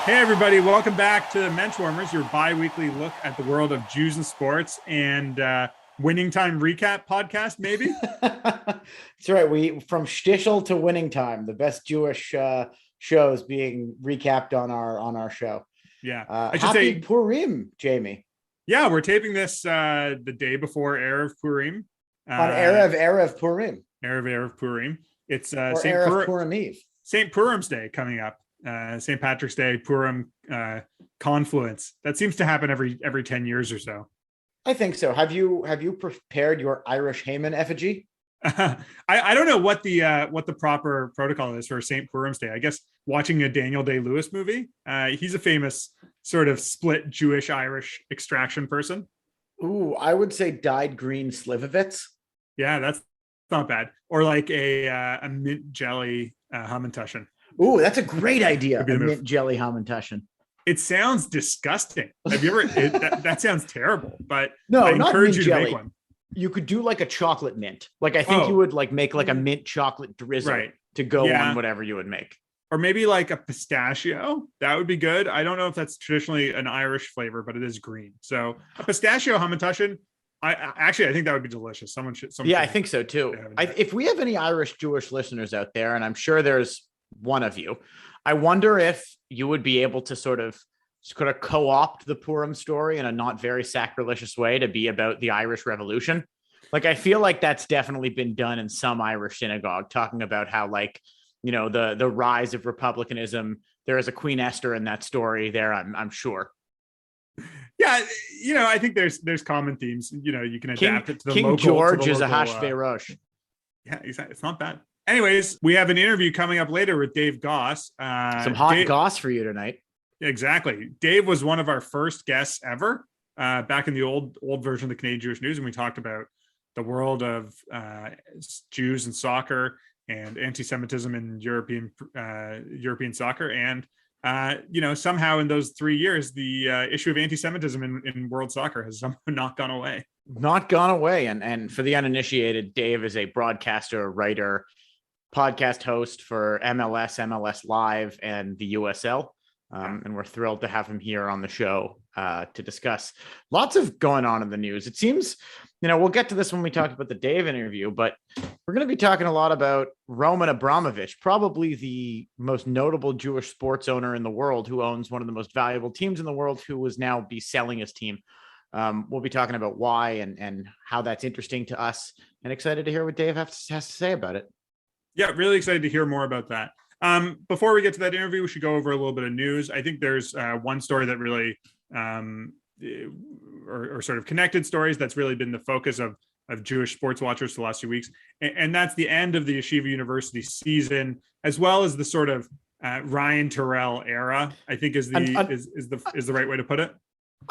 Hey, everybody. Welcome back to Menschwarmers, your bi-weekly look at the world of Jews and sports and winning time recap podcast, maybe? That's right. We from Shtischel to Winning Time, the best Jewish shows being recapped on our show. Yeah. I should Happy say, Purim, Jamie. yeah, we're taping this the day before Erev Purim. On Erev Purim. Erev Purim. It's or Erev Purim Eve. St. Purim's Day coming up. St. Patrick's Day, Purim confluence. That seems to happen every 10 years or so. I think so. Have you prepared your Irish Haman effigy? I don't know what the proper protocol is for St. Purim's Day. I guess watching a Daniel Day-Lewis movie. He's a famous sort of split Jewish-Irish extraction person. Ooh, I would say dyed green Slivovitz. Yeah, that's not bad. Or like a mint jelly hamantaschen. Ooh, that's a great idea. A mint jelly hamantaschen. It sounds disgusting. Have you ever? That sounds terrible. But no, I encourage you to jelly. make one. You could do like a chocolate mint. Like I think you would like make like a mint chocolate drizzle to go on whatever you would make. Or maybe like a pistachio. That would be good. I don't know if that's traditionally an Irish flavor, but it is green. So a pistachio hamantaschen. I think that would be delicious. Someone should. I think so too. If we have any Irish Jewish listeners out there, and I'm sure there's one of you, I wonder if you would be able to sort of co-opt the Purim story in a not very sacrilegious way to be about the Irish Revolution. Like, I feel like that's definitely been done in some Irish synagogue, talking about how, like, you know, the rise of republicanism. There is a Queen Esther in that story there, I'm sure. Yeah, you know, I think there's common themes. You know, you can adapt it to the King local. George is a Hashverosh. Yeah, it's not bad. Anyways, we have an interview coming up later with Dave Goss. Some hot goss for you tonight. Exactly. Dave was one of our first guests ever back in the old version of the Canadian Jewish News, and we talked about the world of Jews and soccer and anti-Semitism in European soccer. And you know, somehow in those 3 years, the issue of anti-Semitism in world soccer has somehow not gone away. Not gone away. And for the uninitiated, Dave is a broadcaster, writer, podcast host for MLS Live, and the USL. And we're thrilled to have him here on the show to discuss lots of going on in the news. It seems, you know, we'll get to this when we talk about the Dave interview, but we're going to be talking a lot about Roman Abramovich, probably the most notable Jewish sports owner in the world, who owns one of the most valuable teams in the world, who will now be selling his team. We'll be talking about why and how that's interesting to us, and excited to hear what Dave has to say about it. Yeah, really excited to hear more about that. Before we get to that interview, we should go over a little bit of news. I think there's one story that really, or sort of connected stories that's really been the focus of Jewish sports watchers for the last few weeks. And that's the end of the Yeshiva University season, as well as the sort of Ryan Terrell era, I think is the right way to put it.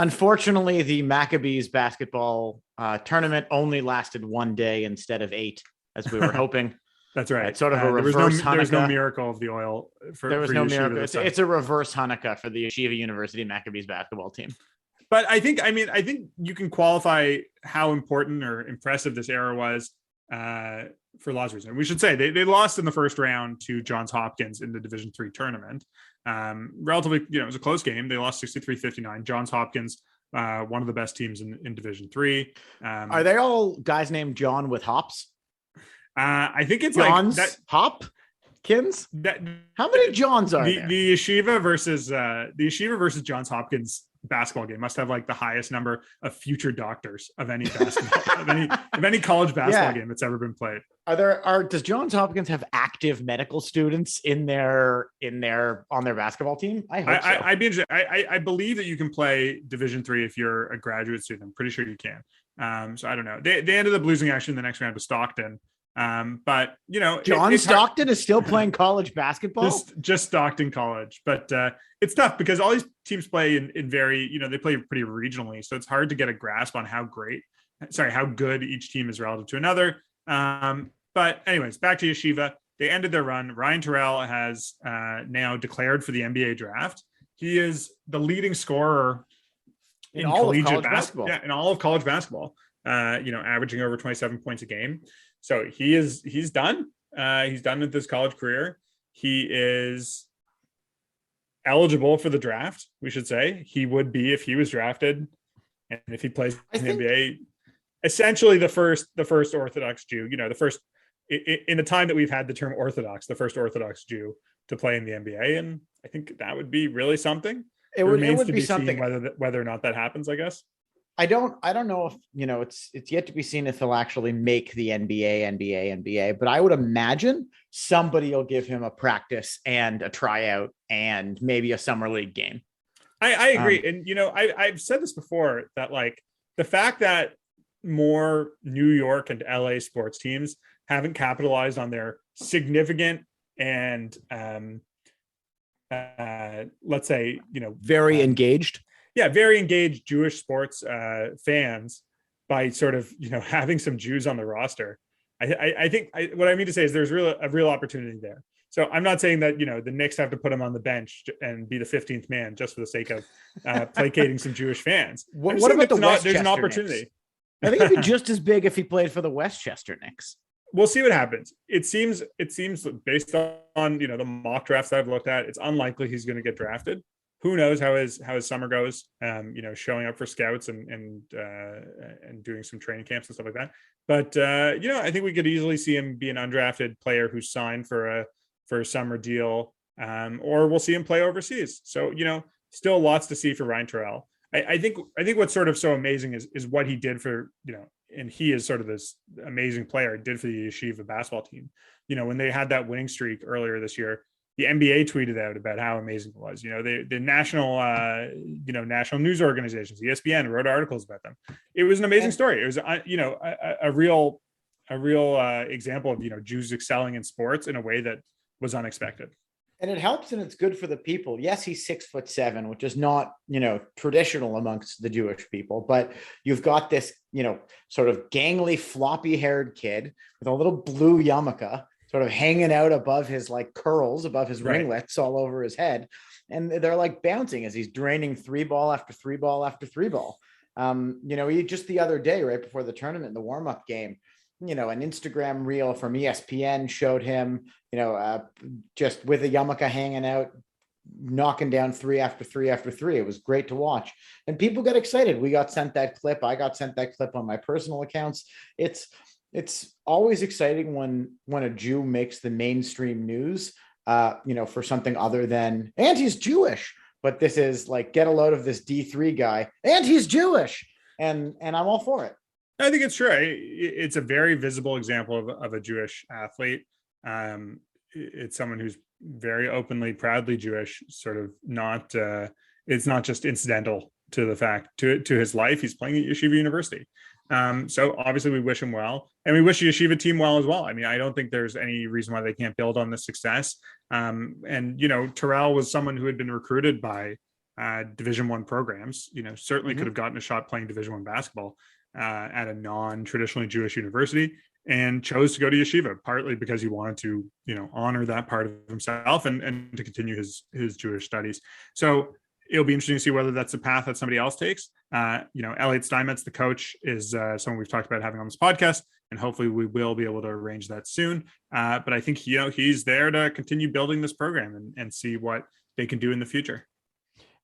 Unfortunately, the Maccabees basketball tournament only lasted 1 day instead of 8, as we were hoping. That's right. It's sort of a reverse Hanukkah. There's no miracle of the oil. There was no miracle. It's a reverse Hanukkah for the Yeshiva University Maccabees basketball team. But I think you can qualify how important or impressive this era was for lots of reasons. We should say they lost in the first round to Johns Hopkins in the Division III tournament. Relatively, you know, it was a close game. They lost 63-59. Johns Hopkins, one of the best teams in Division III. Are they all guys named John with hops? I think it's John's like that, Hopkins. How many Johns are there? The Yeshiva versus Johns Hopkins basketball game must have like the highest number of future doctors of any basketball of any college basketball game that's ever been played. Does Johns Hopkins have active medical students on their basketball team? I hope so. I'd be interested. I believe that you can play Division III if you're a graduate student. I'm pretty sure you can. So I don't know. They ended up losing actually in the next round to Stockton. But you know, John Stockton is still playing college basketball. Just Stockton College, but it's tough because all these teams play in very, you know, they play pretty regionally, so it's hard to get a grasp on how good each team is relative to another. But anyways, back to Yeshiva. They ended their run. Ryan Terrell has now declared for the NBA draft. He is the leading scorer in collegiate basketball. Yeah, in all of college basketball. You know, averaging over 27 points a game. So he's done. He's done with his college career. He is eligible for the draft. We should say he would be if he was drafted, and if he plays in the NBA, essentially the first Orthodox Jew. The first in the time that we've had the term Orthodox, the first Orthodox Jew to play in the NBA, and I think that would be really something. It remains to be seen whether or not that happens, I guess. I don't know if, it's yet to be seen if he'll actually make the NBA, but I would imagine somebody will give him a practice and a tryout and maybe a summer league game. I agree. And, I've said this before, that like the fact that more New York and LA sports teams haven't capitalized on their significant and let's say, very engaged. Yeah, very engaged Jewish sports fans by sort of, having some Jews on the roster. I think what I mean to say is there's a real opportunity there. So I'm not saying that, the Knicks have to put him on the bench and be the 15th man just for the sake of placating some Jewish fans. What about there's an opportunity? Knicks? I think it'd be just as big if he played for the Westchester Knicks. We'll see what happens. It seems based on, the mock drafts that I've looked at, it's unlikely he's going to get drafted. Who knows how his summer goes, showing up for scouts and doing some training camps and stuff like that. But, I think we could easily see him be an undrafted player who's signed for a summer deal, or we'll see him play overseas. So, still lots to see for Ryan Terrell. I think what's sort of so amazing is what he did for, and he is sort of this amazing player, did for the Yeshiva basketball team. When they had that winning streak earlier this year, the NBA tweeted out about how amazing it was. The national, national news organizations, ESPN, wrote articles about them. It was an amazing story. It was, a real example of, Jews excelling in sports in a way that was unexpected. And it helps, and it's good for the people. Yes, he's 6'7", which is not, traditional amongst the Jewish people, but you've got this, sort of gangly, floppy-haired kid with a little blue yarmulke sort of hanging out above his curls, above his ringlets all over his head. And they're bouncing as he's draining three ball after three ball after three ball. He just the other day, right before the tournament, the warm-up game, an Instagram reel from ESPN showed him, just with a yarmulke hanging out, knocking down three after three after three. It was great to watch. And people got excited. We got sent that clip. I got sent that clip on my personal accounts. It's always exciting when a Jew makes the mainstream news, for something other than, and he's Jewish. But this is get a load of this D3 guy, and he's Jewish. And I'm all for it. I think it's true. It's a very visible example of a Jewish athlete. It's someone who's very openly, proudly Jewish, sort of not, it's not just incidental to the fact, to his life. He's playing at Yeshiva University. So obviously we wish him well, and we wish the Yeshiva team well as well. I mean, I don't think there's any reason why they can't build on this success. And, Terrell was someone who had been recruited by Division I programs, certainly could have gotten a shot playing Division I basketball at a non-traditionally Jewish university, and chose to go to yeshiva, partly because he wanted to, honor that part of himself and to continue his Jewish studies. So it'll be interesting to see whether that's a path that somebody else takes. Elliot Steinmetz, the coach, is someone we've talked about having on this podcast, and hopefully we will be able to arrange that soon. But I think, he's there to continue building this program and see what they can do in the future.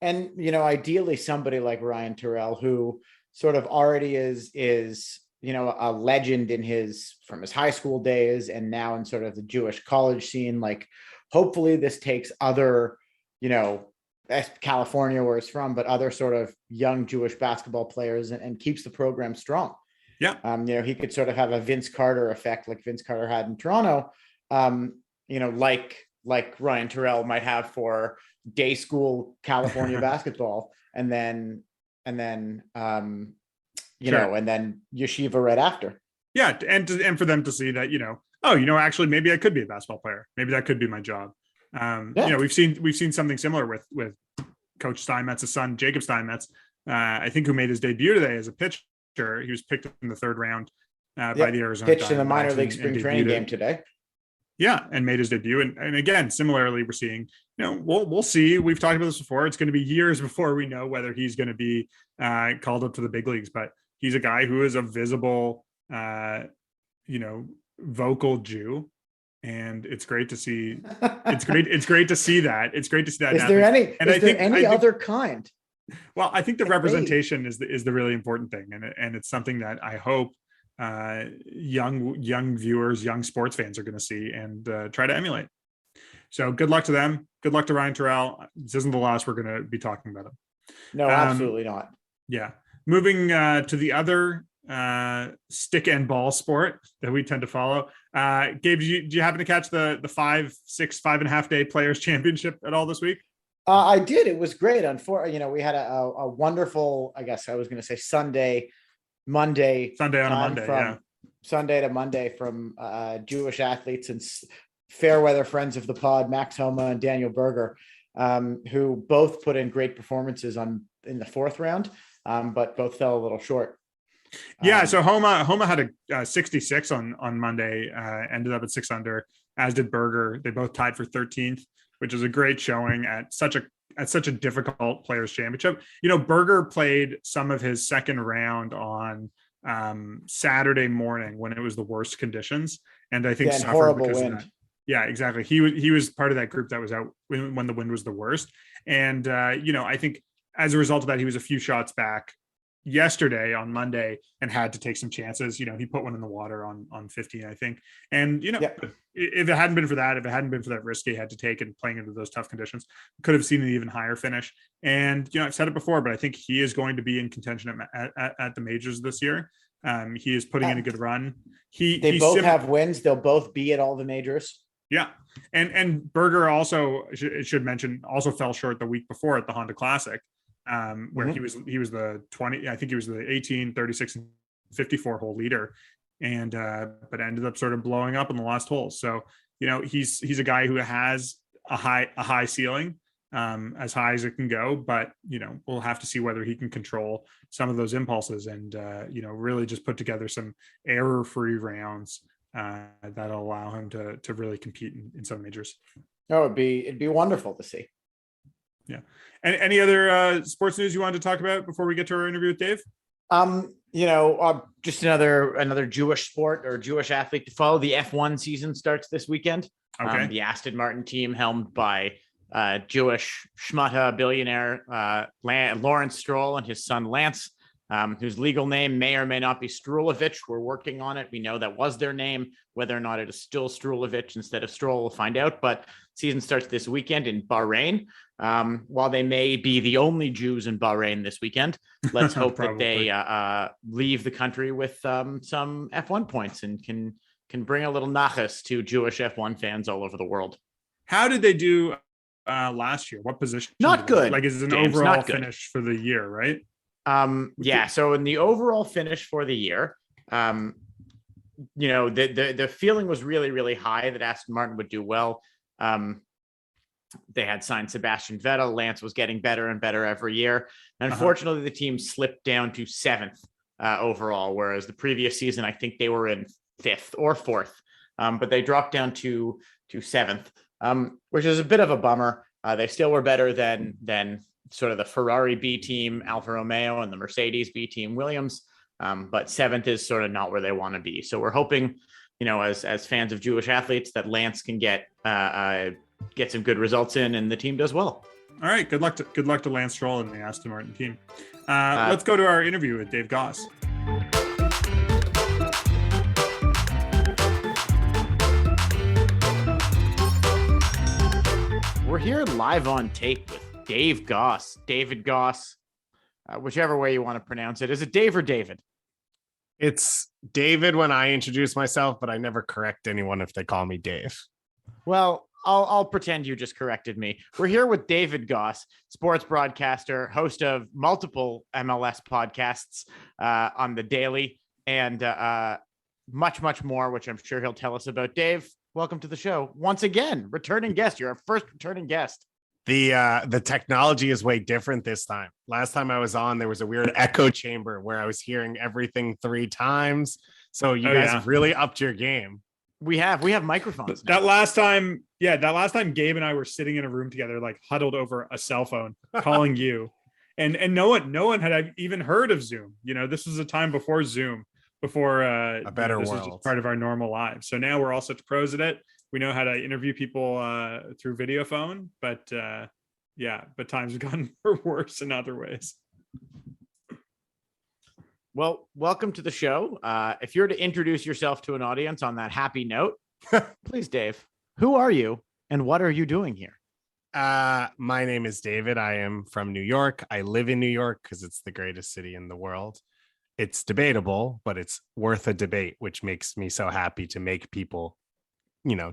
And, ideally somebody like Ryan Terrell, who sort of already is, a legend from his high school days, and now in sort of the Jewish college scene. Hopefully this takes other, California where it's from, but other sort of young Jewish basketball players and keeps the program strong. Yeah. He could sort of have a Vince Carter effect like Vince Carter had in Toronto, like Ryan Terrell might have for day school California basketball, and then yeshiva right after. Yeah. And for them to see that, actually, maybe I could be a basketball player. Maybe that could be my job. We've seen something similar with Coach Steinmetz's son, Jacob Steinmetz, I think, who made his debut today as a pitcher. He was picked in the third round by the Arizona pitched in the minor league spring training game today. Yeah, and made his debut. And again, similarly, we're seeing, we'll see. We've talked about this before. It's going to be years before we know whether he's going to be called up to the big leagues. But he's a guy who is a visible, vocal Jew. and it's great to see. It's great to see that. It's great to see that. Is there any? And is there any other kind? Well, I think the representation is the really important thing, and it's something that I hope young viewers, young sports fans are going to see and try to emulate. So good luck to them. Good luck to Ryan Terrell. This isn't the last we're going to be talking about him. No, absolutely not. Yeah. Moving to the other stick and ball sport that we tend to follow. Gabe, do you happen to catch the 5.5 day Players Championship at all this week? I did. It was great. We had a wonderful, I guess I was going to say Sunday to Monday from Jewish athletes and fair weather friends of the pod, Max Homa and Daniel Berger, who both put in great performances in the fourth round, but both fell a little short. Yeah, so Homa had a 66 on Monday, ended up at 6 under, as did Berger. They both tied for 13th, which is a great showing at such a difficult Players Championship. Berger played some of his second round on Saturday morning when it was the worst conditions, and I think suffered horrible because wind. of that. Yeah, exactly. He was part of that group that was out when the wind was the worst, and I think as a result of that, he was a few shots back yesterday on Monday and had to take some chances. He put one in the water on 15, I think. And, if it hadn't been for that risk he had to take and playing into those tough conditions, could have seen an even higher finish. And, I've said it before, but I think he is going to be in contention at the majors this year. He is putting in a good run. They both have wins. They'll both be at all the majors. Yeah. And Berger also should mention also fell short the week before at the Honda Classic. Where he was the 20, I think he was the 18, 36, and 54 hole leader, and but ended up sort of blowing up in the last hole. So he's a guy who has a high ceiling, as high as it can go. But we'll have to see whether he can control some of those impulses and really just put together some error-free rounds that'll allow him to really compete in some majors. No, it'd be wonderful to see. Yeah. And any other sports news you wanted to talk about before we get to our interview with Dave? Just another Jewish sport or Jewish athlete to follow. The F1 season starts this weekend. Okay. The Aston Martin team, helmed by Jewish schmutta billionaire Lawrence Stroll and his son Lance, whose legal name may or may not be Strulovich. We're working on it. We know that was their name. Whether or not it is still Strulovich instead of Stroll, we'll find out. But season starts this weekend in Bahrain. While they may be the only Jews in Bahrain this weekend, let's hope that they leave the country with some F1 points and can bring a little nachas to Jewish F1 fans all over the world. How did they do last year? What position? Not good. Like, is it an overall finish for the year, right? So in the overall finish for the year, the feeling was really, really high that Aston Martin would do well. They had signed Sebastian Vettel. Lance was getting better and better every year. Unfortunately, the team slipped down to 7th overall, whereas the previous season, I think they were in 5th or 4th, but they dropped down to 7th, which is a bit of a bummer. They still were better than sort of the Ferrari B team, Alfa Romeo, and the Mercedes B team, Williams. But 7th is sort of not where they want to be. So we're hoping, as fans of Jewish athletes, that Lance can get some good results in and the team does well. All right. Good luck to Lance Stroll and the Aston Martin team. Let's go to our interview with Dave Goss. We're here live on tape with David Goss, whichever way you want to pronounce it. Is it Dave or David? It's David when I introduce myself, but I never correct anyone if they call me Dave. Well, I'll pretend you just corrected me. We're here with David Goss, sports broadcaster, host of multiple MLS podcasts on the Daily, and much, much more, which I'm sure he'll tell us about. Dave, welcome to the show. Once again, returning guest. You're our first returning guest. The technology is way different this time. Last time I was on, there was a weird echo chamber where I was hearing everything 3 times. So you guys have really upped your game. We have microphones now. That last time Gabe and I were sitting in a room together, like huddled over a cell phone, calling you, and no one had even heard of Zoom. This was a time before Zoom, before a better this world. was just part of our normal lives. So now we're all such pros at it. We know how to interview people through video phone, but times have gotten worse in other ways. Well, welcome to the show. If you're to introduce yourself to an audience on that happy note, please, Dave, who are you and what are you doing here? My name is David. I am from New York. I live in New York because it's the greatest city in the world. It's debatable, but it's worth a debate, which makes me so happy to make people,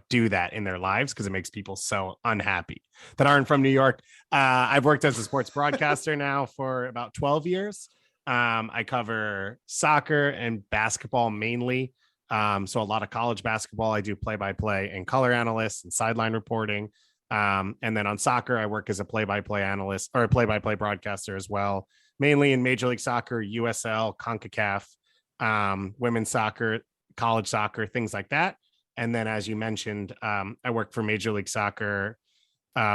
do that in their lives, because it makes people so unhappy that aren't from New York. I've worked as a sports broadcaster now for about 12 years. I cover soccer and basketball mainly. So a lot of college basketball. I do play-by-play and color analysts and sideline reporting. And then on soccer, I work as a play-by-play analyst or a play-by-play broadcaster as well, mainly in Major League Soccer, USL, CONCACAF, women's soccer, college soccer, things like that. And then, as you mentioned, I work for Major League Soccer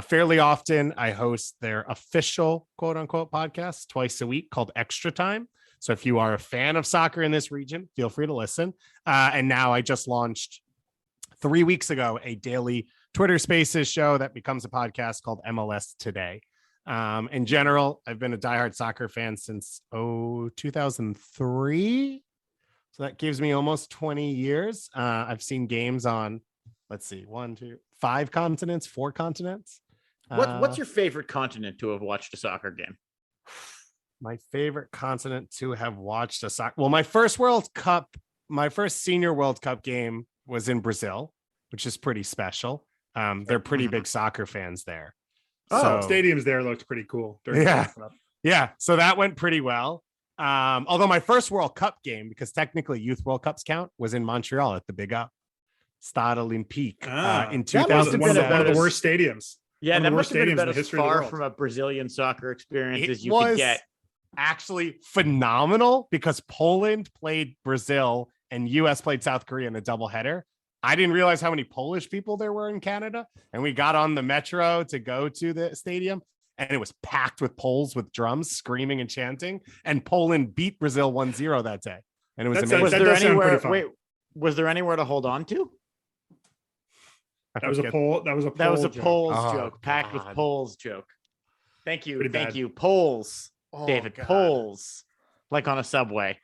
fairly often. I host their official quote unquote podcast twice a week called Extra Time. So if you are a fan of soccer in this region, feel free to listen. And now I just launched 3 weeks ago a daily Twitter Spaces show that becomes a podcast called MLS Today. In general, I've been a diehard soccer fan since 2003. So that gives me almost 20 years. I've seen games on, let's see, 4 continents. What's your favorite continent to have watched a soccer game? My favorite continent to have watched a soccer. Well, my first senior World Cup game was in Brazil, which is pretty special. They're pretty big soccer fans there. So stadiums there looked pretty cool. Yeah. So that went pretty well. Although my first World Cup game, because technically Youth World Cups count, was in Montreal at the Big Up Stade Olympique in 2007. One of the worst stadiums. Yeah, that must have been about as far from a Brazilian soccer experience as you could get. Actually phenomenal, because Poland played Brazil and US played South Korea in a doubleheader. I didn't realize how many Polish people there were in Canada, and we got on the metro to go to the stadium, and it was packed with Poles with drums screaming and chanting, and Poland beat Brazil 1-0 that day. And it was amazing. Was there anywhere to hold on to? That was a Poles joke. Packed with Poles joke. Thank you. Poles. David, God. Poles, like on a subway.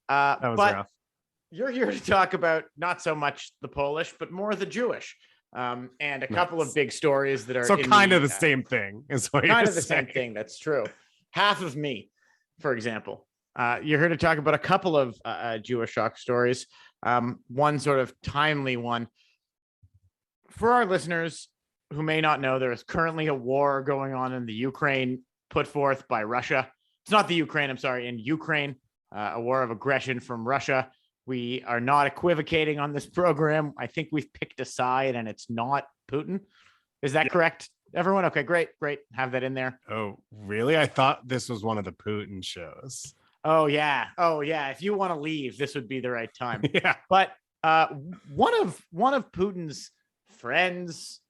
That was but rough. You're here to talk about not so much the Polish, but more the Jewish, and a couple of big stories that are so kind of the same thing. Is what kind of the same thing. That's true. Half of me, for example. You're here to talk about a couple of Jewish shock stories. One sort of timely one for our listeners who may not know. There is currently a war going on in the Ukraine, put forth by Russia. It's not the Ukraine, I'm sorry, in Ukraine, a war of aggression from Russia. We are not equivocating on this program. I think we've picked a side and it's not Putin. Is that correct, everyone? Okay, great. Have that in there. Oh, really? I thought this was one of the Putin shows. Oh, yeah. If you want to leave, this would be the right time. Yeah. But one of Putin's friends,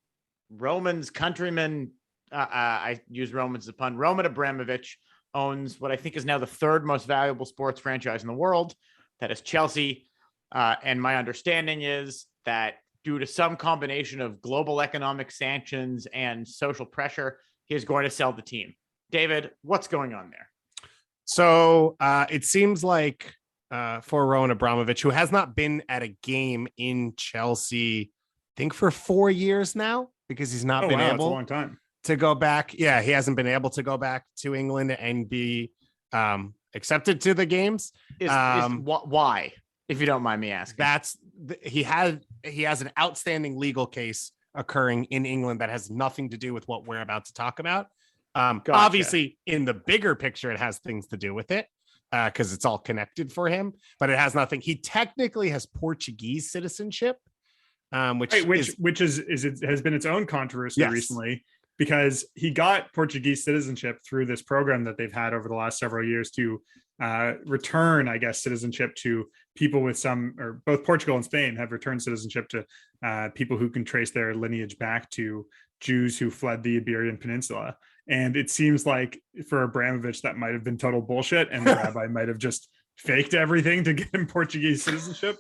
Romans, countrymen, I use Romans as a pun. Roman Abramovich owns what I think is now the third most valuable sports franchise in the world. That is Chelsea. And my understanding is that due to some combination of global economic sanctions and social pressure, he is going to sell the team. David, what's going on there? So it seems like for Roman Abramovich, who has not been at a game in Chelsea, I think for 4 years now, because he's not been able. That's a long time. To go back. Yeah, he hasn't been able to go back to England and be accepted to the games. Why, if you don't mind me asking? He has an outstanding legal case occurring in England that has nothing to do with what we're about to talk about. Gotcha. Obviously, in the bigger picture, it has things to do with it because it's all connected for him, but it has nothing. He technically has Portuguese citizenship, which has been its own controversy recently. Because he got Portuguese citizenship through this program that they've had over the last several years to return, I guess, citizenship to people with both Portugal and Spain have returned citizenship to people who can trace their lineage back to Jews who fled the Iberian Peninsula. And it seems like for Abramovich, that might have been total bullshit. And the rabbi might have just faked everything to get him Portuguese citizenship.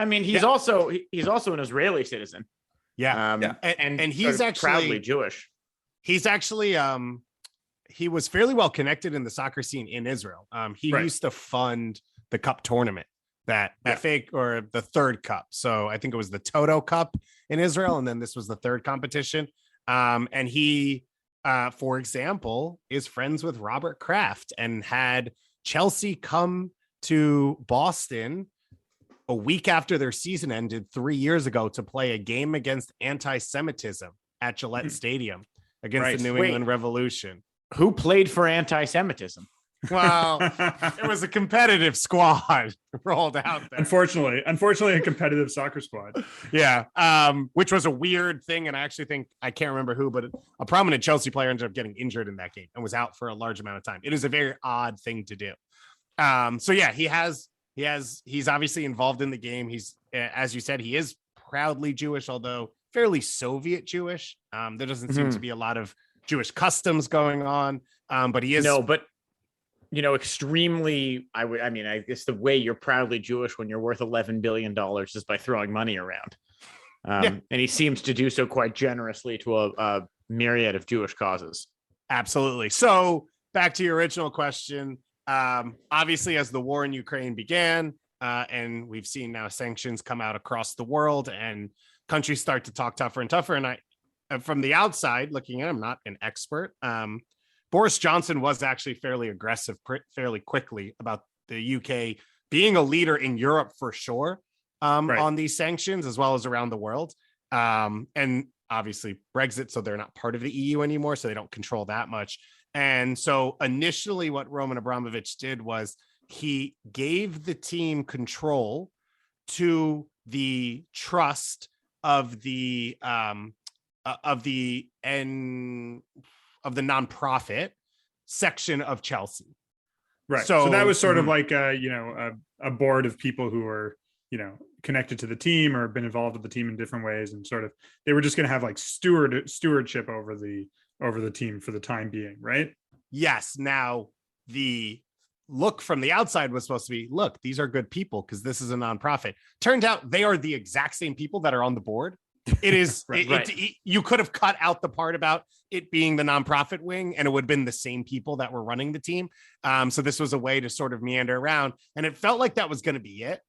I mean, he's also an Israeli citizen. Yeah. And he's actually proudly Jewish. He's actually he was fairly well connected in the soccer scene in Israel. He used to fund the cup tournament, that FA or the third cup. So I think it was the Toto Cup in Israel, and then this was the third competition. And he, for example, is friends with Robert Kraft and had Chelsea come to Boston a week after their season ended 3 years ago to play a game against anti-Semitism at Gillette Stadium against the New England Revolution. Who played for anti-Semitism? Well, it was a competitive squad rolled out there. Unfortunately, a competitive soccer squad. Yeah. Which was a weird thing. And I actually think, I can't remember who, but a prominent Chelsea player ended up getting injured in that game and was out for a large amount of time. It is a very odd thing to do. So yeah, he's obviously involved in the game. He's, as you said, he is proudly Jewish, although fairly Soviet Jewish. There doesn't seem to be a lot of Jewish customs going on. But he is extremely, I guess the way you're proudly Jewish when you're worth $11 billion is by throwing money around. And he seems to do so quite generously to a myriad of Jewish causes. Absolutely. So back to your original question. Obviously, as the war in Ukraine began, and we've seen now sanctions come out across the world and countries start to talk tougher and tougher. And I, from the outside looking in, I'm not an expert. Boris Johnson was actually fairly aggressive fairly quickly about the UK being a leader in Europe for sure on these sanctions as well as around the world. And obviously Brexit, so they're not part of the EU anymore, so they don't control that much. And so initially what Roman Abramovich did was he gave the team control to the trust of the nonprofit section of Chelsea. Right. So that was sort of like a board of people who were, connected to the team or been involved with the team in different ways, and sort of they were just going to have like stewardship over the team for the time being, right? Yes. Now the look from the outside was supposed to be, look, these are good people because this is a nonprofit. Turned out they are the exact same people that are on the board. It is you could have cut out the part about it being the nonprofit wing and it would have been the same people that were running the team. So this was a way to sort of meander around, and it felt like that was going to be it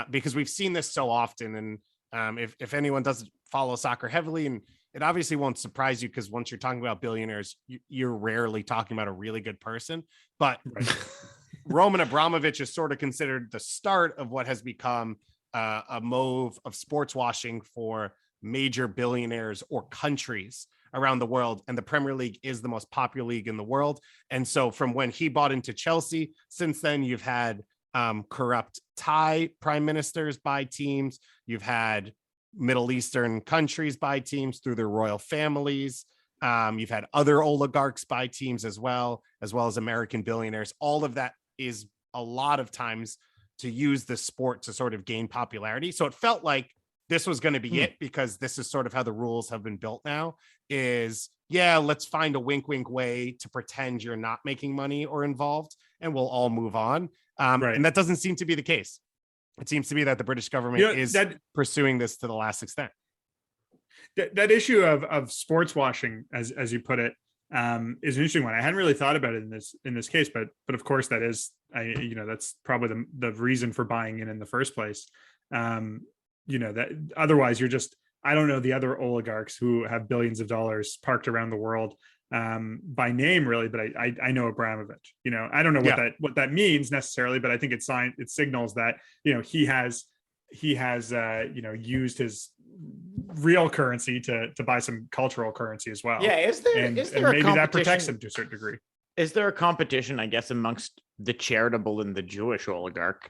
because we've seen this so often. And if anyone doesn't follow soccer heavily, and it obviously won't surprise you because once you're talking about billionaires, you're rarely talking about a really good person. But Roman Abramovich is sort of considered the start of what has become a move of sports washing for major billionaires or countries around the world. And the Premier League is the most popular league in the world. And so from when he bought into Chelsea, since then, you've had corrupt Thai prime ministers buy teams. You've had Middle Eastern countries buy teams through their royal families. You've had other oligarchs buy teams as well as American billionaires. All of that is a lot of times to use the sport to sort of gain popularity. So it felt like this was going to be it, because this is sort of how the rules have been built now is, let's find a wink way to pretend you're not making money or involved and we'll all move on. And that doesn't seem to be the case. It seems to be that the British government is pursuing this to the last extent. That issue of sports washing, as you put it, is an interesting one. I hadn't really thought about it in this case, but of course that is, that's probably the reason for buying in the first place. That otherwise you're just, I don't know the other oligarchs who have billions of dollars parked around the world by name really, but I know Abramovich. I don't know what that means necessarily, but I think it signals that he has used his real currency to buy some cultural currency as well. Yeah, is there maybe that protects him to a certain degree. Is there a competition, I guess, amongst the charitable and the Jewish oligarch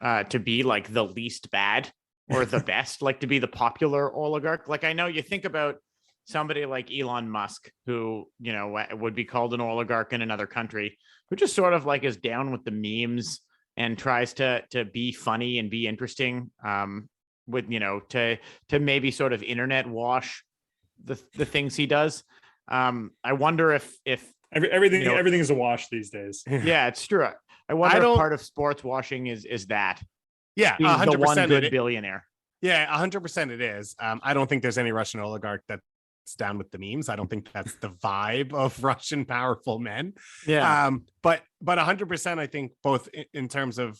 to be like the least bad or the best, like to be the popular oligarch? Like, I know you think about somebody like Elon Musk, who, would be called an oligarch in another country, who just sort of like is down with the memes and tries to be funny and be interesting, with, to maybe sort of internet wash the things he does. I wonder if everything is a wash these days. Yeah, it's true. I wonder if part of sports washing is that. Yeah, being the one 100% good billionaire. Yeah, 100% it is. I don't think there's any Russian oligarch that's down with the memes. I don't think that's the vibe of Russian powerful men. Yeah. But 100%, I think both in terms of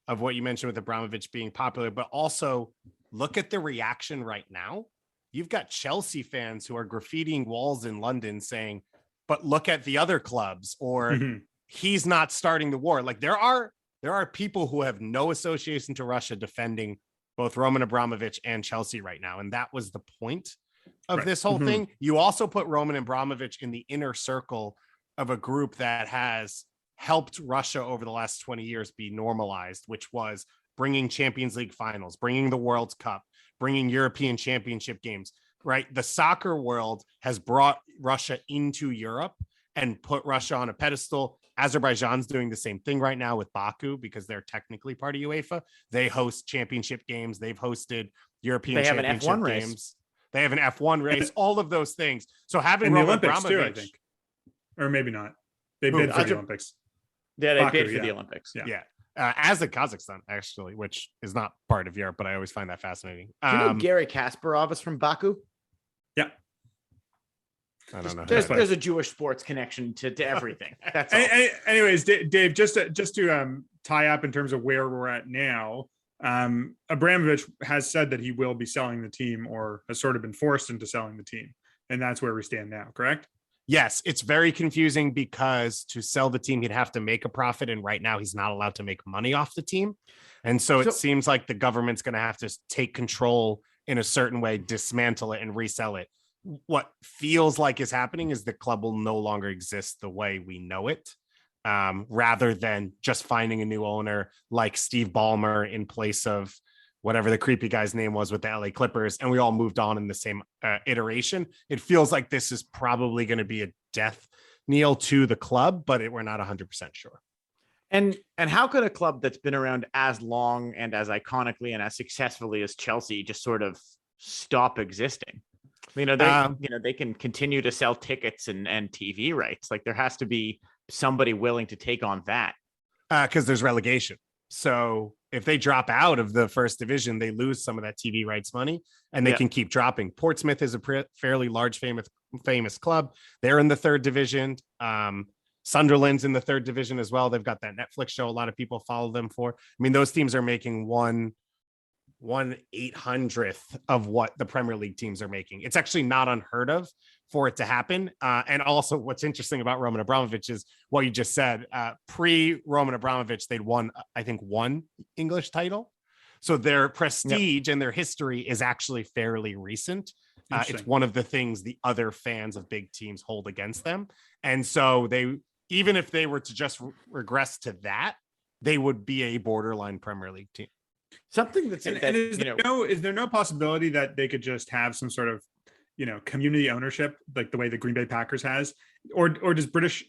what you mentioned with Abramovich being popular, but also look at the reaction right now. You've got Chelsea fans who are graffitiing walls in London saying, but look at the other clubs, or he's not starting the war. Like there are people who have no association to Russia defending both Roman Abramovich and Chelsea right now. And that was the point of this whole thing. You also put Roman Abramovich in the inner circle of a group that has helped Russia over the last 20 years be normalized, which was bringing Champions League finals, bringing the World Cup, bringing European Championship games, right? The soccer world has brought Russia into Europe and put Russia on a pedestal. Azerbaijan's doing the same thing right now with Baku because they're technically part of UEFA. They host championship games. They've hosted European Championship games. They have an F1 race, all of those things. So having the Roman Olympics Abramovich, too, I think. Or maybe not. They bid for the Olympics. Yeah, they Baku, bid for the Olympics. Yeah. As in Kazakhstan, actually, which is not part of Europe, but I always find that fascinating. Do you know Gary Kasparov is from Baku? Yeah. I don't know. There's a Jewish sports connection to everything. That's all. Anyways, Dave, just to tie up in terms of where we're at now, Abramovich has said that he will be selling the team, or has sort of been forced into selling the team. And that's where we stand now, correct? Yes, it's very confusing because to sell the team, he'd have to make a profit. And right now he's not allowed to make money off the team. And so it seems like the government's going to have to take control in a certain way, dismantle it and resell it. What feels like is happening is the club will no longer exist the way we know it, rather than just finding a new owner like Steve Ballmer in place of whatever the creepy guy's name was with the LA Clippers, and we all moved on in the same iteration. It feels like this is probably going to be a death knell to the club, but we're not 100% sure. And how could a club that's been around as long and as iconically and as successfully as Chelsea just sort of stop existing? They can continue to sell tickets and TV rights. Like there has to be somebody willing to take on that. Because there's relegation. So if they drop out of the first division, they lose some of that TV rights money, and they can keep dropping. Portsmouth is a fairly large, famous club. They're in the third division. Sunderland's in the third division as well. They've got that Netflix show a lot of people follow them for. I mean, those teams are making 1/800th of what the Premier League teams are making. It's actually not unheard of for it to happen. And also what's interesting about Roman Abramovich is what you just said. Pre-Roman Abramovich, they'd won, I think, one English title. So their prestige and their history is actually fairly recent. It's one of the things the other fans of big teams hold against them. And so even if they were to just regress to that, they would be a borderline Premier League team. Something that's is there no possibility that they could just have some sort of community ownership like the way the Green Bay Packers has, or does British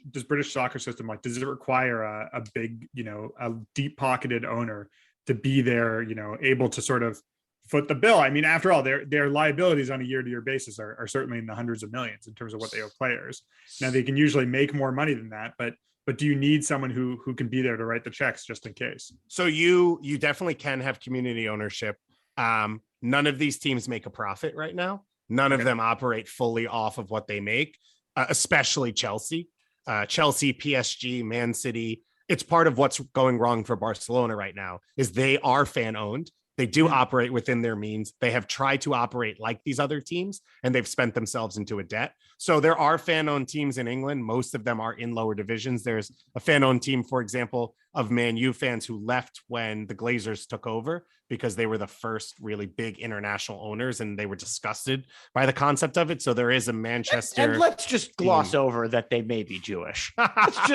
soccer system, like, does it require a big a deep pocketed owner to be there, able to sort of foot the bill? I mean, after all, their liabilities on a year-to-year basis are certainly in the hundreds of millions in terms of what they owe players. Now they can usually make more money than that, but do you need someone who can be there to write the checks just in case? So you definitely can have community ownership. None of these teams make a profit right now. None of them operate fully off of what they make, especially Chelsea, PSG, Man City. It's part of what's going wrong for Barcelona right now is they are fan owned. They do operate within their means. They have tried to operate like these other teams, and they've spent themselves into a debt. So there are fan-owned teams in England. Most of them are in lower divisions. There's a fan-owned team, for example, of Man U fans who left when the Glazers took over because they were the first really big international owners, and they were disgusted by the concept of it. So there is a Manchester. And let's just gloss over that they may be Jewish. let's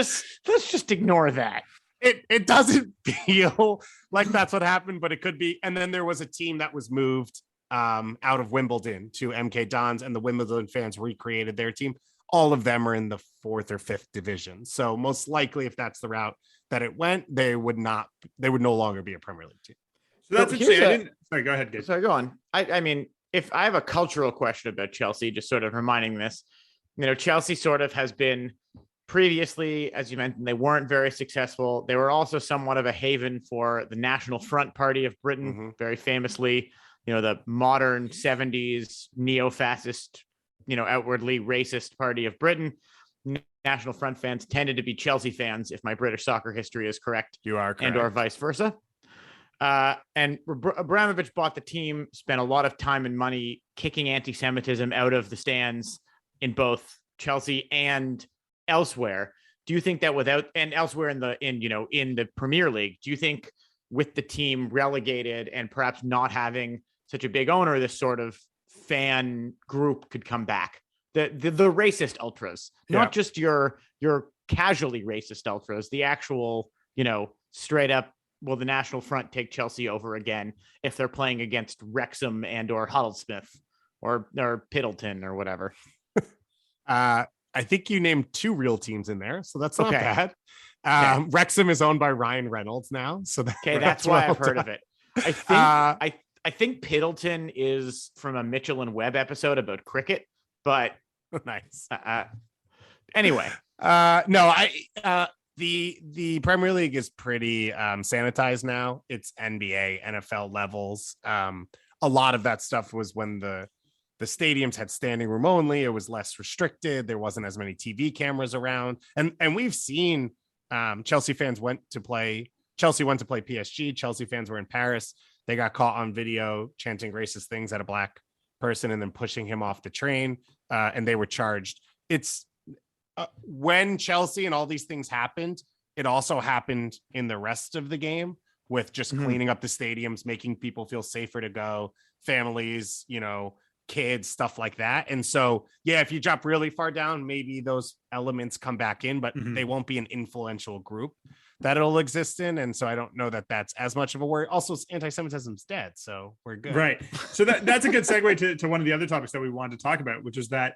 just ignore that. It doesn't feel like that's what happened, but it could be. And then there was a team that was moved out of Wimbledon to MK Dons, and the Wimbledon fans recreated their team. All of them are in the 4th or 5th division. So most likely, if that's the route that it went, they would no longer be a Premier League team. So that's interesting. Sorry, go ahead, Gabe. Sorry, go on. I mean, if I have a cultural question about Chelsea, just sort of reminding this, Chelsea sort of has been previously, as you mentioned, they weren't very successful. They were also somewhat of a haven for the National Front Party of Britain, very famously, the modern 70s neo-fascist, outwardly racist party of Britain. National Front fans tended to be Chelsea fans, if my British soccer history is correct. You are correct. And or vice versa. And Abramovich bought the team, spent a lot of time and money kicking anti-Semitism out of the stands in both Chelsea and elsewhere. Do you think that elsewhere in the Premier League, do you think with the team relegated and perhaps not having such a big owner, this sort of fan group could come back? The racist ultras, not just your casually racist ultras, the actual, straight up, will the National Front take Chelsea over again if they're playing against Wrexham and or Huddlesmith or Piddleton or whatever? I think you named 2 real teams in there, so that's not bad. Wrexham is owned by Ryan Reynolds now, so that's why I've heard of it. I think Piddleton is from a Mitchell and Webb episode about cricket, but nice. Anyway, the Premier League is pretty sanitized now. It's NBA, NFL levels. A lot of that stuff was when the stadiums had standing room only. It was less restricted. There wasn't as many TV cameras around. And we've seen Chelsea went to play PSG. Chelsea fans were in Paris. They got caught on video chanting racist things at a black person and then pushing him off the train. And they were charged. It's when Chelsea and all these things happened, it also happened in the rest of the game with just cleaning up the stadiums, making people feel safer to go, families, kids, stuff like that. And so, if you drop really far down, maybe those elements come back in, but they won't be an influential group that it'll exist in. And so I don't know that that's as much of a worry. Also, anti-Semitism's dead, so we're good. Right. So that's a good segue to one of the other topics that we wanted to talk about, which is that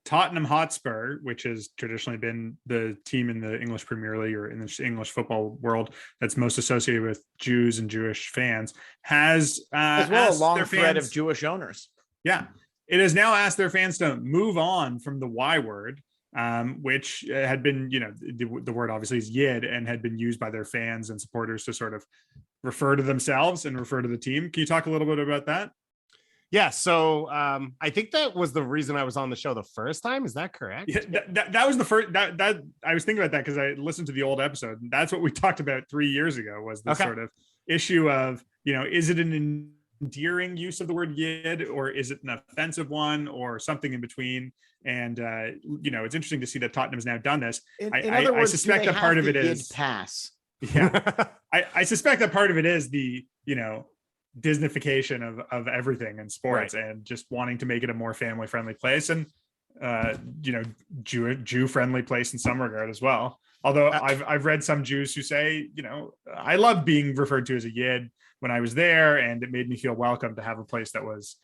Tottenham Hotspur, which has traditionally been the team in the English Premier League or in the English football world that's most associated with Jews and Jewish fans, has as well a long thread of Jewish owners. Yeah, it has now asked their fans to move on from the Y word, which had been, the word obviously is Yid, and had been used by their fans and supporters to sort of refer to themselves and refer to the team. Can you talk a little bit about that? Yeah, so I think that was the reason I was on the show the first time. Is that correct? Yeah, that was the first. That I was thinking about that because I listened to the old episode. And that's what we talked about 3 years ago. Was this sort of issue of is it an endearing use of the word Yid, or is it an offensive one, or something in between? And it's interesting to see that Tottenham has now done this. I suspect that part of it is pass. Yeah, I suspect that part of it is the Disneyfication of everything in sports, and just wanting to make it a more family friendly place, and Jew friendly place in some regard as well. Although I've read some Jews who say, I loved being referred to as a Yid when I was there, and it made me feel welcome to have a place that was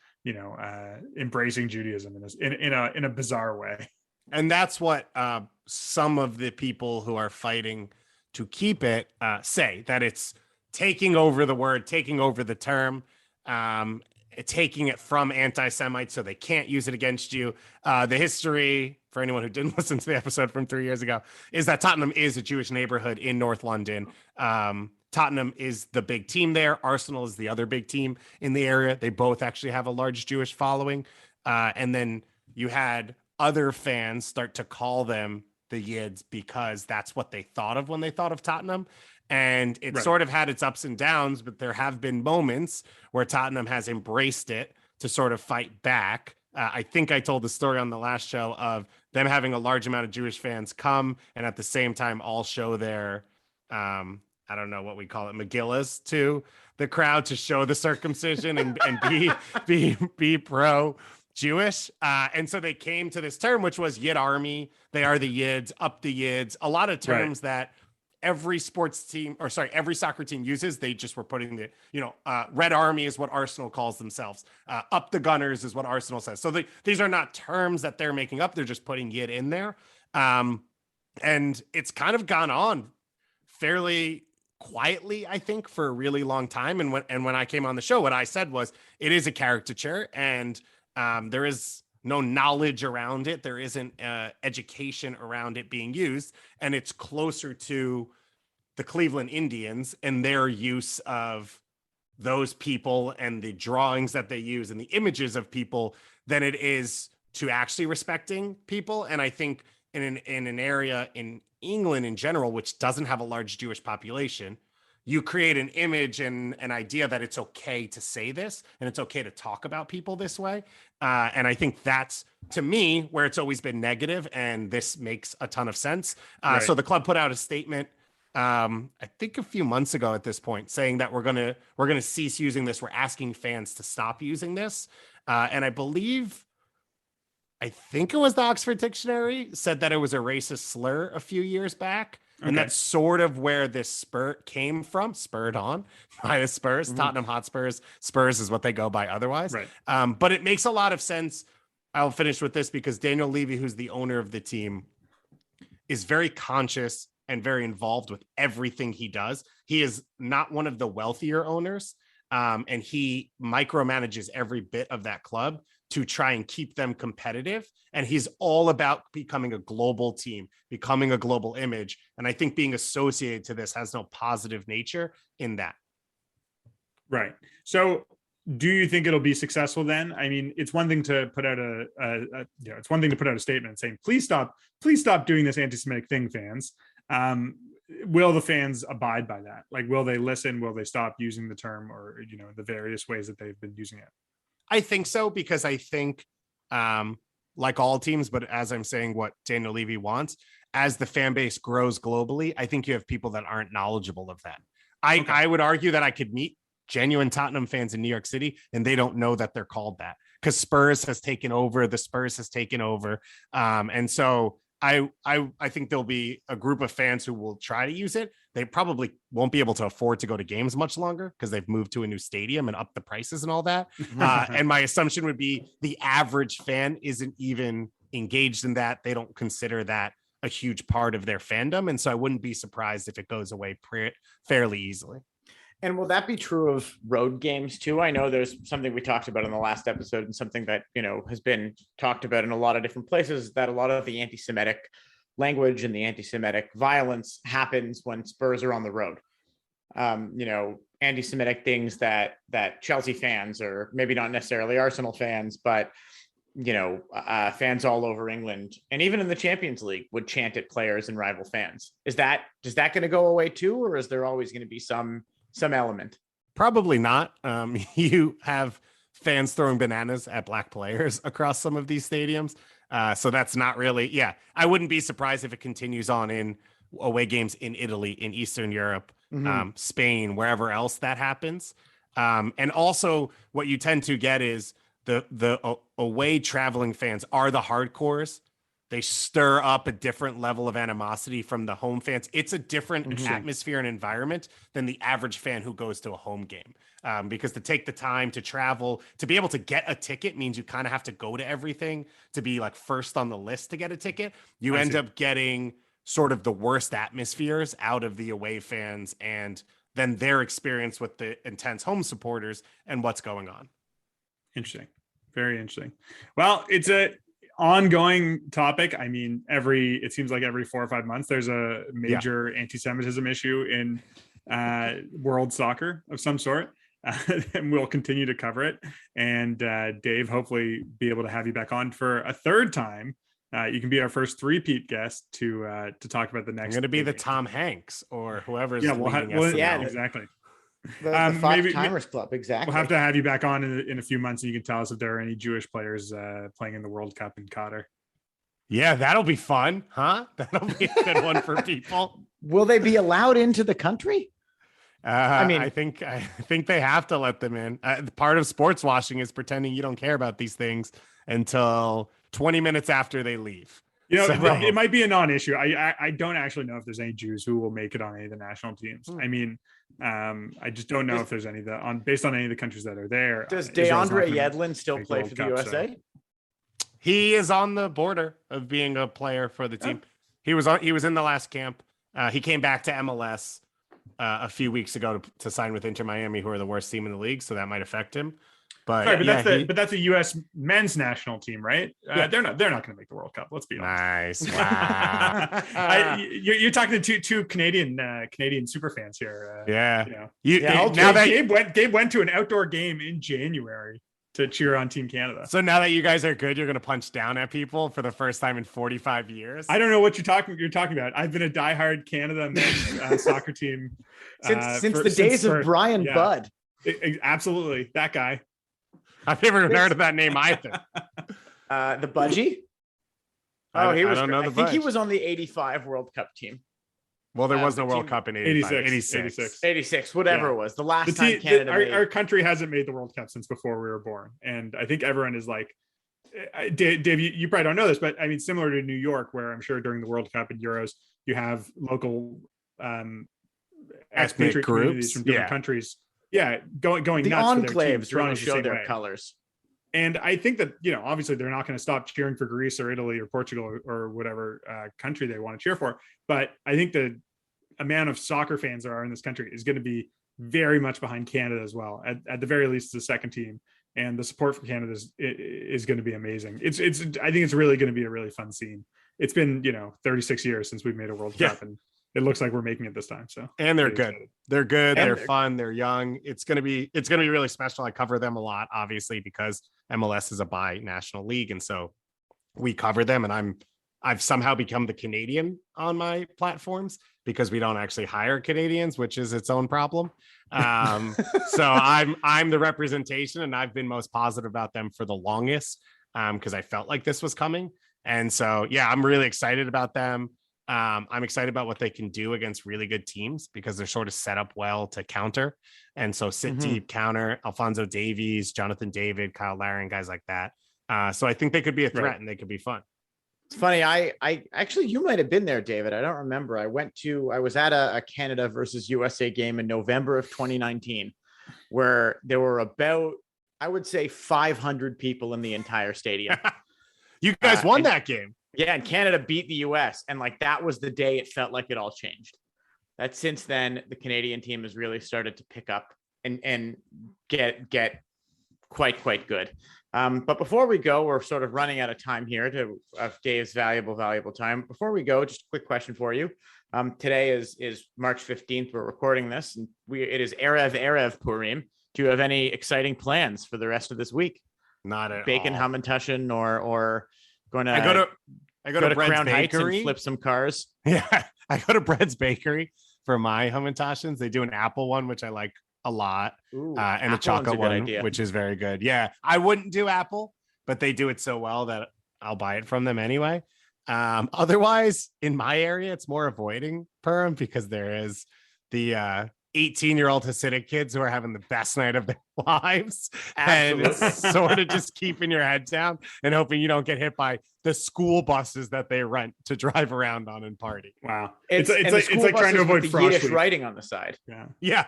embracing Judaism in a bizarre way. And that's what some of the people who are fighting to keep it say, that it's taking over the word, taking over the term, taking it from anti-Semites so they can't use it against you. The history, for anyone who didn't listen to the episode from 3 years ago, is that Tottenham is a Jewish neighborhood in North London. Tottenham is the big team there. Arsenal is the other big team in the area. They both actually have a large Jewish following. And then you had other fans start to call them the Yids because that's what they thought of when they thought of Tottenham. And it sort of had its ups and downs, but there have been moments where Tottenham has embraced it to sort of fight back. I think I told the story on the last show of them having a large amount of Jewish fans come and at the same time all show their, I don't know what we call it, Megillas to the crowd to show the circumcision and be pro Jewish. And so they came to this term, which was Yid Army. They are the Yids, up the Yids, a lot of terms that every sports team, or sorry, every soccer team uses. They just were putting the, Red Army is what Arsenal calls themselves. Up the Gunners is what Arsenal says. So these are not terms that they're making up. They're just putting Yid in there. And it's kind of gone on fairly quietly, I think, for a really long time. And when I came on the show, what I said was it is a caricature, and there is no knowledge around it. There isn't education around it being used, and it's closer to the Cleveland Indians and their use of those people and the drawings that they use and the images of people than it is to actually respecting people. And I think in an area in England in general, which doesn't have a large Jewish population, you create an image and an idea that it's okay to say this and it's okay to talk about people this way. And I think that's, to me, where it's always been negative, and this makes a ton of sense. Right. So the club put out a statement, I think a few months ago at this point, saying that we're gonna cease using this. We're asking fans to stop using this. And I think it was the Oxford Dictionary said that it was a racist slur a few years back. And that's sort of where this spurt came from, spurred on by the Spurs. Tottenham Hotspurs. Spurs is what they go by otherwise. Right. But it makes a lot of sense. I'll finish with this because Daniel Levy, who's the owner of the team, is very conscious and very involved with everything he does. He is not one of the wealthier owners, and he micromanages every bit of that club to try and keep them competitive. And he's all about becoming a global team, becoming a global image. And I think being associated to this has no positive nature in that. Right. So do you think it'll be successful then? I mean, it's one thing to put out it's one thing to put out a statement saying, please stop doing this anti-Semitic thing, fans. Will the fans abide by that? Like, will they listen? Will they stop using the term, or, the various ways that they've been using it? I think so, because I think, like all teams, but as I'm saying, what Daniel Levy wants, as the fan base grows globally, I think you have people that aren't knowledgeable of that. I would argue that I could meet genuine Tottenham fans in New York City, and they don't know that they're called that, because Spurs has taken over. The Spurs has taken over. And so I think there'll be a group of fans who will try to use it. They probably won't be able to afford to go to games much longer because they've moved to a new stadium and upped the prices and all that. And my assumption would be the average fan isn't even engaged in that. They don't consider that a huge part of their fandom. And so I wouldn't be surprised if it goes away fairly easily. And will that be true of road games too? I know there's something we talked about in the last episode, and something that, has been talked about in a lot of different places, that a lot of the anti-Semitic language and the anti-Semitic violence happens when Spurs are on the road. Anti-Semitic things that Chelsea fans, or maybe not necessarily Arsenal fans, but fans all over England and even in the Champions League would chant at players and rival fans. Is that going to go away too, or is there always going to be some element? Probably not. You have fans throwing bananas at black players across some of these stadiums. So that's not really, I wouldn't be surprised if it continues on in away games in Italy, in Eastern Europe, Spain, wherever else that happens. And also what you tend to get is the away traveling fans are the hardcores. They stir up a different level of animosity from the home fans. It's a different atmosphere and environment than the average fan who goes to a home game. Because to take the time to travel, to be able to get a ticket means you kind of have to go to everything to be like first on the list to get a ticket. You end up getting sort of the worst atmospheres out of the away fans, and then their experience with the intense home supporters and what's going on. Interesting. Very interesting. Well, it's a ongoing topic. I mean, it seems like every 4 or 5 months there's a major anti-Semitism issue in world soccer of some sort, and we'll continue to cover it. And Dave, hopefully be able to have you back on for a third time. You can be our first three-peat guest to talk about the next. I'm going to be the Tom Hanks or whoever's leading us. Exactly. The Fox Timers Club, exactly. We'll have to have you back on in a few months, and you can tell us if there are any Jewish players playing in the World Cup in Qatar. Yeah, that'll be fun, huh? That'll be a good one for people. Will they be allowed into the country? I think they have to let them in. Part of sports washing is pretending you don't care about these things until 20 minutes after they leave. It might be a non-issue. I don't actually know if there's any Jews who will make it on any of the national teams. I mean, I just don't know if there's any based on any of the countries that are there. Does DeAndre Yedlin still play for the USA? So. He is on the border of being a player for the team. He was in the last camp. He came back to MLS a few weeks ago to sign with Inter Miami, who are the worst team in the league. So that might affect him. But sorry, but yeah, that's the U.S. men's national team, right? Yeah. They're not going to make the World Cup. Let's be honest. nice. Wow. You're talking to two Canadian super fans here. Yeah. You know. Now that Gabe went to an outdoor game in January to cheer on Team Canada. So now that you guys are good, you're going to punch down at people for the first time in 45 years. I don't know what you're talking about. I've been a diehard Canada men's soccer team since the days of Brian Budd. Absolutely, that guy. I've never heard of that name either. The Budgie. Oh, he was. I think he was on the '85 World Cup team. Well, there was no World Cup in 86, whatever it was. The last time Canada. Our country hasn't made the World Cup since before we were born, and I think everyone is like, Dave, you probably don't know this, but I mean, similar to New York, where I'm sure during the World Cup and Euros, you have local ethnic communities groups from different countries. Yeah, going the nuts enclaves for their really teams, show their way. colors. And I think that, obviously they're not going to stop cheering for Greece or Italy or Portugal or whatever country they want to cheer for. But I think the amount of soccer fans there are in this country is going to be very much behind Canada as well. At the very least, the second team, and the support for Canada is going to be amazing. I think it's really going to be a really fun scene. It's been, 36 years since we've made a World Cup, and it looks like we're making it this time. So, and they're good. Excited. They're good. They're fun. They're young. It's gonna be really special. I cover them a lot, obviously, because MLS is a bi-national league, and so we cover them. And I've somehow become the Canadian on my platforms because we don't actually hire Canadians, which is its own problem. So I'm the representation, and I've been most positive about them for the longest because I felt like this was coming. And so, I'm really excited about them. I'm excited about what they can do against really good teams because they're sort of set up well to counter. And so sit deep, counter Alphonso Davies, Jonathan David, Kyle Larin, guys like that. So I think they could be a threat and they could be fun. It's funny. I actually, you might've been there, David. I don't remember. I was at a Canada versus USA game in November of 2019, where there were about, I would say 500 people in the entire stadium. You guys won that game. Yeah, and Canada beat the US, and that was the day it felt like it all changed. That since then, the Canadian team has really started to pick up and get quite good. But before we go, we're sort of running out of time here of Dave's valuable time. Before we go, just a quick question for you. Today is March 15th. We're recording this, and it is Erev Purim. Do you have any exciting plans for the rest of this week? Not at Bacon all. Hamantaschen or going to I go to Bread's Crown Heights Bakery and flip some cars. Yeah, I go to Bread's Bakery for my Hamantaschens. They do an apple one, which I like a lot, and a chocolate one, which is very good. Yeah, I wouldn't do apple, but they do it so well that I'll buy it from them anyway. Otherwise, in my area, it's more avoiding Purim because there is the 18-year-old Hasidic kids who are having the best night of their lives. Absolutely. And it's sort of just keeping your head down and hoping you don't get hit by the school buses that they rent to drive around on and party. Wow. It's like trying to avoid frost Yiddish writing on the side. Yeah.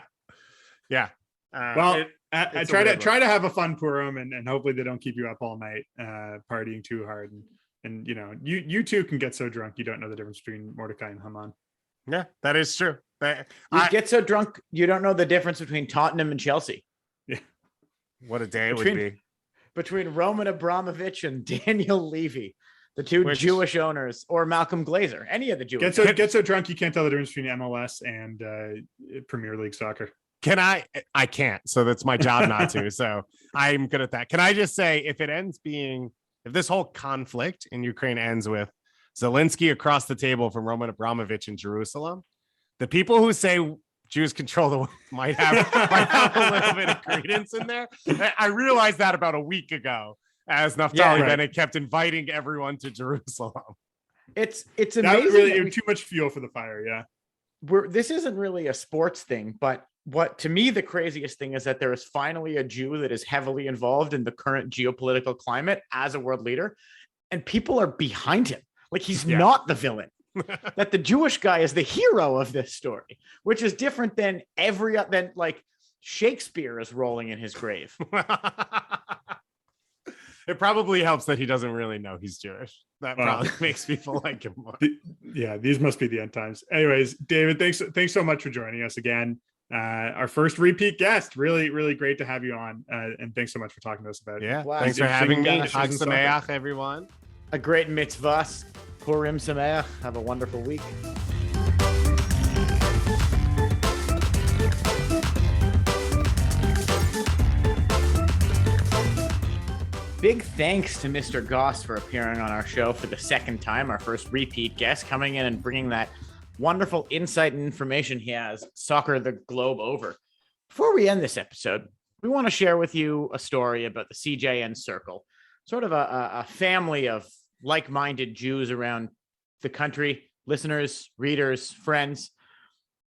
Well, I try to have a fun Purim and hopefully they don't keep you up all night partying too hard. And you too can get so drunk you don't know the difference between Mordecai and Haman. Yeah, that is true. You get so drunk you don't know the difference between Tottenham and Chelsea. Yeah. What a day it would be. Between Roman Abramovich and Daniel Levy, the two Jewish owners, or Malcolm Glazer, any of the Jewish. Get so drunk you can't tell the difference between MLS and Premier League soccer. Can I can't. So that's my job not to. So I'm good at that. Can I just say if this whole conflict in Ukraine ends with Zelensky across the table from Roman Abramovich in Jerusalem, the people who say Jews control the world might have a little bit of credence in there. I realized that about a week ago as Naftali Bennett kept inviting everyone to Jerusalem. It's amazing. Really too much fuel for the fire. Yeah. This isn't really a sports thing, but what to me the craziest thing is that there is finally a Jew that is heavily involved in the current geopolitical climate as a world leader, and people are behind him. Like he's not the villain. That the Jewish guy is the hero of this story, which is different than Shakespeare is rolling in his grave. It probably helps that he doesn't really know he's Jewish. That probably makes people like him more. These must be the end times. Anyways, David, thanks so much for joining us again. our first repeat guest. Really, really great to have you on. And thanks so much for talking to us about. Yeah, Wow. thanks for having me. Interesting Chag stuff. Sameach, everyone. A great mitzvah. Purim Sameach. Have a wonderful week. Big thanks to Mr. Goss for appearing on our show for the second time, our first repeat guest, coming in and bringing that wonderful insight and information he has, soccer the globe over. Before we end this episode, we want to share with you a story about the CJN Circle, sort of a family of like-minded Jews around the country, listeners, readers, friends.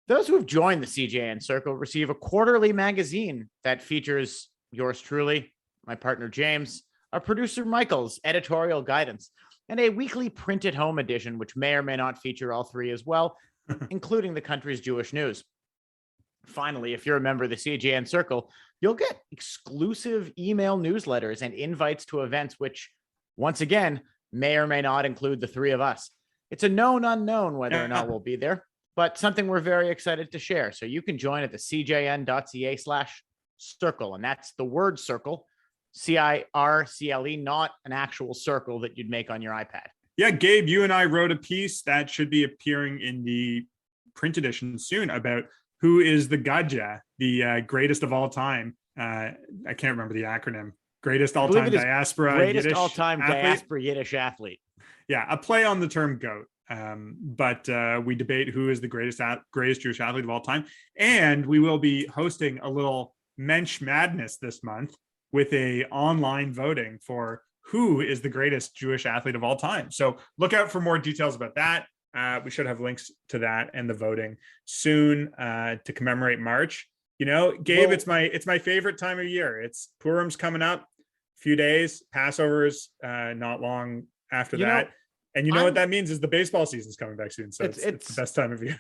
Those who have joined the CJN Circle receive a quarterly magazine that features yours truly, my partner James, our producer Michael's editorial guidance, and a weekly printed home edition, which may or may not feature all three as well, including the country's Jewish news. Finally, if you're a member of the CJN Circle, you'll get exclusive email newsletters and invites to events, which, once again, may or may not include the three of us. It's a known unknown whether or not we'll be there, but something we're very excited to share. So you can join at the cjn.ca/circle, and that's the word circle, CIRCLE, not an actual circle that you'd make on your iPad. Yeah, Gabe, you and I wrote a piece that should be appearing in the print edition soon about who is the Gadja, the greatest of all time. I can't remember the acronym. Greatest all-time diaspora greatest Yiddish all-time athlete. diaspora Yiddish athlete. Yeah, a play on the term GOAT. But we debate who is the greatest Jewish athlete of all time. And we will be hosting a little Mensch Madness this month with a online voting for who is the greatest Jewish athlete of all time. So look out for more details about that. We should have links to that and the voting soon to commemorate March. You know, Gabe, it's my favorite time of year. It's Purim's coming up, a few days. Passover's not long after that. And you know what that means is the baseball season's coming back soon. So it's the best time of year.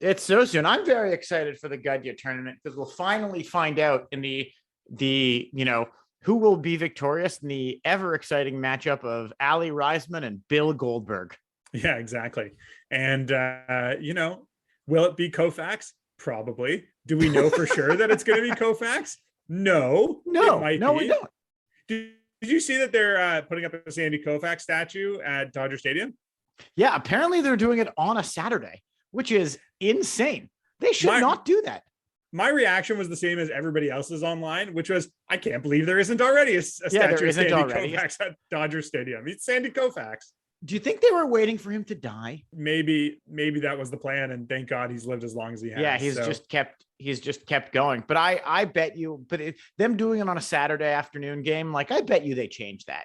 It's so soon. I'm very excited for the Gadya tournament because we'll finally find out in the who will be victorious in the ever exciting matchup of Ali Reisman and Bill Goldberg. Yeah, exactly. And will it be Koufax? Probably. Do we know for sure that it's going to be Koufax? No, we don't. Did you see that they're putting up a Sandy Koufax statue at Dodger Stadium? Yeah, apparently they're doing it on a Saturday, which is insane. They should not do that. My reaction was the same as everybody else's online, which was, I can't believe there isn't already a statue of Sandy Koufax at Dodger Stadium. It's Sandy Koufax. Do you think they were waiting for him to die? Maybe that was the plan, and thank God he's lived as long as he has. Yeah, he's just kept going. But I bet you, them doing it on a Saturday afternoon game, like I bet you they changed that.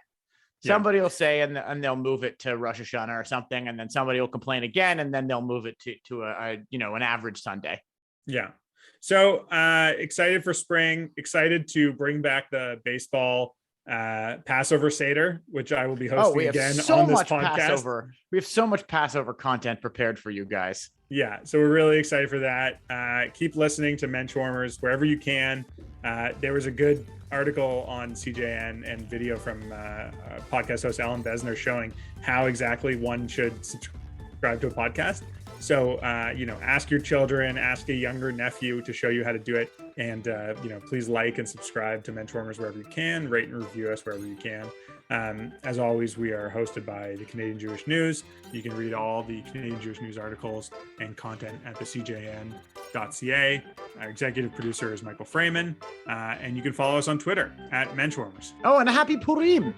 Yeah. Somebody will say, and they'll move it to Rosh Hashanah or something, and then somebody will complain again, and then they'll move it to an average Sunday. Yeah. So excited for spring, excited to bring back the baseball Passover Seder, which I will be hosting again on this podcast. We have so much Passover content prepared for you guys. Yeah, so we're really excited for that. Keep listening to Menschwarmers wherever you can. There was a good article on CJN and video from podcast host Alan Besner showing how exactly one should subscribe to a podcast. So, ask your children, ask a younger nephew to show you how to do it. And, please like and subscribe to Menschwarmers wherever you can, rate and review us wherever you can. As always, we are hosted by the Canadian Jewish News. You can read all the Canadian Jewish News articles and content at the cjn.ca. Our executive producer is Michael Freeman. And you can follow us on Twitter at Menschwarmers. Oh, and a happy Purim.